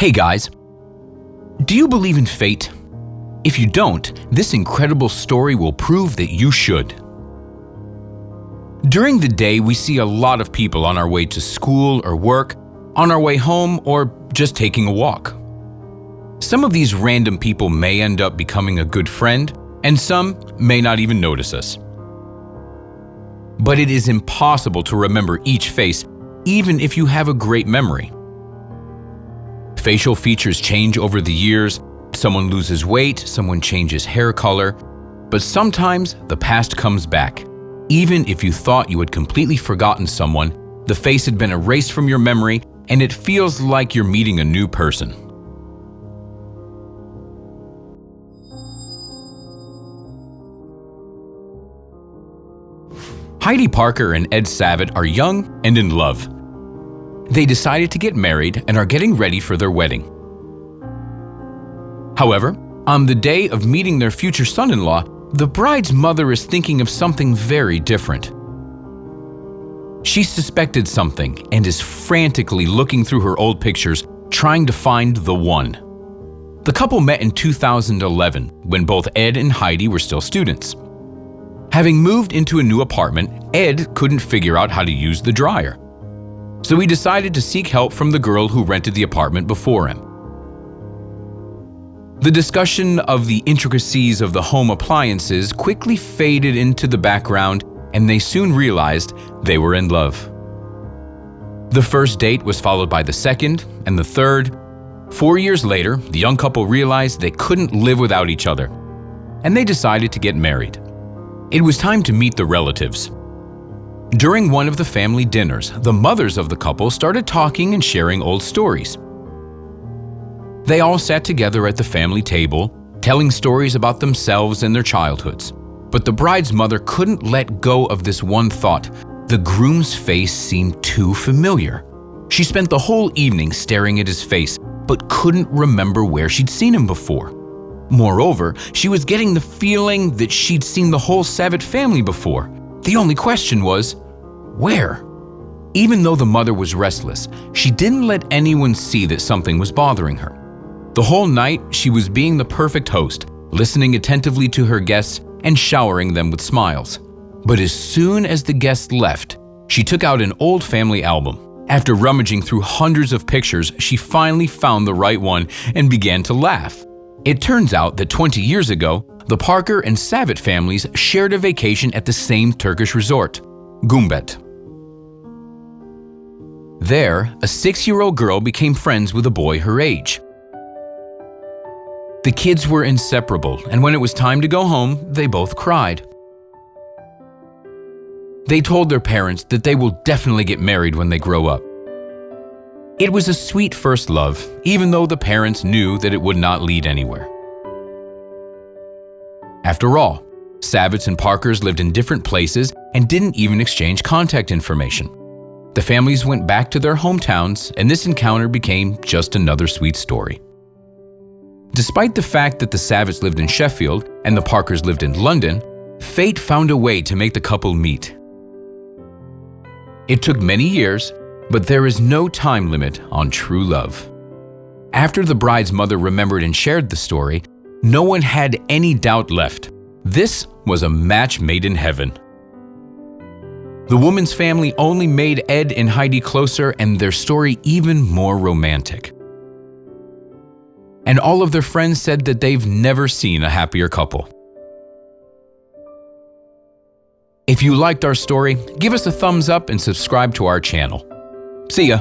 Hey guys, do you believe in fate? If you don't, this incredible story will prove that you should. During the day, we see a lot of people on our way to school or work, on our way home, or just taking a walk. Some of these random people may end up becoming a good friend, and some may not even notice us. But it is impossible to remember each face, even if you have a great memory. Facial features change over the years, someone loses weight, someone changes hair color, but sometimes the past comes back. Even if you thought you had completely forgotten someone, the face had been erased from your memory, and it feels like you're meeting a new person. Heidi Parker and Ed Savitt are young and in love. They decided to get married and are getting ready for their wedding. However, on the day of meeting their future son-in-law, the bride's mother is thinking of something very different. She suspected something and is frantically looking through her old pictures, trying to find the one. The couple met in 2011 when both Ed and Heidi were still students. Having moved into a new apartment, Ed couldn't figure out how to use the dryer. So he decided to seek help from the girl who rented the apartment before him. The discussion of the intricacies of the home appliances quickly faded into the background, and they soon realized they were in love. The first date was followed by the second and the third. 4 years later, the young couple realized they couldn't live without each other, and they decided to get married. It was time to meet the relatives. During one of the family dinners, the mothers of the couple started talking and sharing old stories. They all sat together at the family table, telling stories about themselves and their childhoods. But the bride's mother couldn't let go of this one thought. The groom's face seemed too familiar. She spent the whole evening staring at his face, but couldn't remember where she'd seen him before. Moreover, she was getting the feeling that she'd seen the whole Savitt family before. The only question was, where? Even though the mother was restless, she didn't let anyone see that something was bothering her. The whole night, she was being the perfect host, listening attentively to her guests and showering them with smiles. But as soon as the guests left, she took out an old family album. After rummaging through hundreds of pictures, she finally found the right one and began to laugh. It turns out that 20 years ago, the Parker and Savitt families shared a vacation at the same Turkish resort, Gumbet. There, a 6-year-old girl became friends with a boy her age. The kids were inseparable, and when it was time to go home, they both cried. They told their parents that they will definitely get married when they grow up. It was a sweet first love, even though the parents knew that it would not lead anywhere. After all, Savitts and Parkers lived in different places and didn't even exchange contact information. The families went back to their hometowns, and this encounter became just another sweet story. Despite the fact that the Savitts lived in Sheffield and the Parkers lived in London, fate found a way to make the couple meet. It took many years, but there is no time limit on true love. After the bride's mother remembered and shared the story, no one had any doubt left. This was a match made in heaven. The woman's family only made Ed and Heidi closer and their story even more romantic. And all of their friends said that they've never seen a happier couple. If you liked our story, give us a thumbs up and subscribe to our channel. See ya!